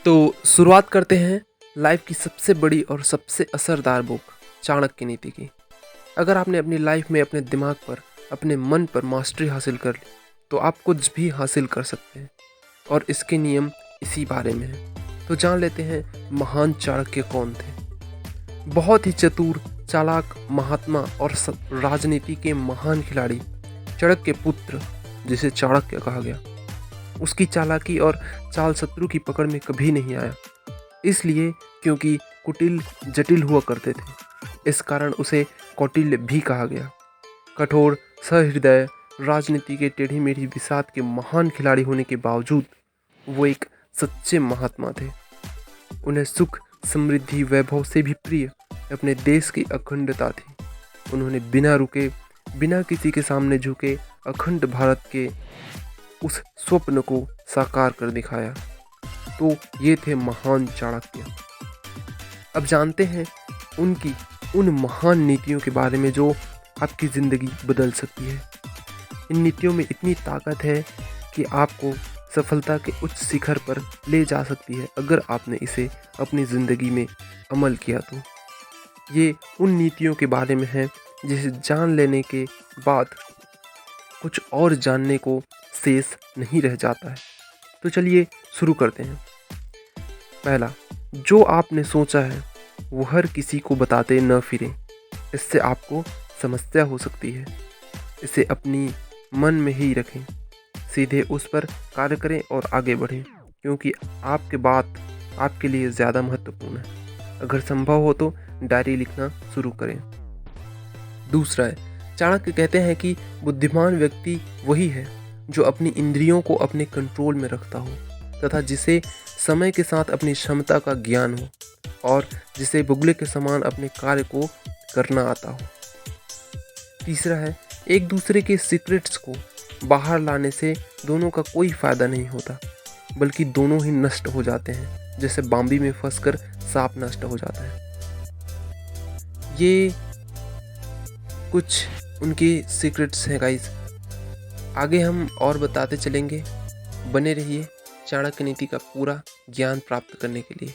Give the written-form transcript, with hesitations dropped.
तो शुरुआत करते हैं लाइफ की सबसे बड़ी और सबसे असरदार बुक चाणक्य नीति की। अगर आपने अपनी लाइफ में अपने दिमाग पर, अपने मन पर मास्टरी हासिल कर ली तो आप कुछ भी हासिल कर सकते हैं और इसके नियम इसी बारे में हैं। तो जान लेते हैं महान चाणक्य कौन थे। बहुत ही चतुर, चालाक, महात्मा और राजनीति के महान खिलाड़ी चाणक्य के पुत्र, जिसे चाणक्य कहा गया, उसकी चालाकी और चाल शत्रु की पकड़ में कभी नहीं आया, इसलिए क्योंकि कुटिल जटिल हुआ करते थे। इस कारण उसे कौटिल्य भी कहा गया। कठोर, सहृदय, राजनीति के टेढ़ी मेढ़ी बिसात के महान खिलाड़ी होने के बावजूद वो एक सच्चे महात्मा थे। उन्हें सुख, समृद्धि, वैभव से भी प्रिय अपने देश की अखंडता थी। उन्होंने बिना रुके, बिना किसी के सामने झुके अखंड भारत के उस स्वप्न को साकार कर दिखाया। तो ये थे महान चाणक्य। अब जानते हैं उनकी उन महान नीतियों के बारे में जो आपकी ज़िंदगी बदल सकती है। इन नीतियों में इतनी ताकत है कि आपको सफलता के उच्च शिखर पर ले जा सकती है अगर आपने इसे अपनी ज़िंदगी में अमल किया तो। ये उन नीतियों के बारे में है जिसे जान लेने के बाद कुछ और जानने को शेष नहीं रह जाता है। तो चलिए शुरू करते हैं। पहला, जो आपने सोचा है वो हर किसी को बताते न फिरें। इससे आपको समस्या हो सकती है। इसे अपनी मन में ही रखें, सीधे उस पर कार्य करें और आगे बढ़ें, क्योंकि आपके बात आपके लिए ज़्यादा महत्वपूर्ण है। अगर संभव हो तो डायरी लिखना शुरू करें। दूसरा है, चाणक्य कहते हैं कि बुद्धिमान व्यक्ति वही है जो अपनी इंद्रियों को अपने कंट्रोल में रखता हो तथा जिसे समय के साथ अपनी क्षमता का ज्ञान हो और जिसे बुगले के समान अपने कार्य को करना आता हो। तीसरा है, एक दूसरे के सीक्रेट्स को बाहर लाने से दोनों का कोई फायदा नहीं होता, बल्कि दोनों ही नष्ट हो जाते हैं, जैसे बांबी में फंसकर सांप नष्ट हो जाता है। ये कुछ उनके सीक्रेट्स हैं गाइस। आगे हम और बताते चलेंगे। बने रहिए चाणक्य नीति का पूरा ज्ञान प्राप्त करने के लिए।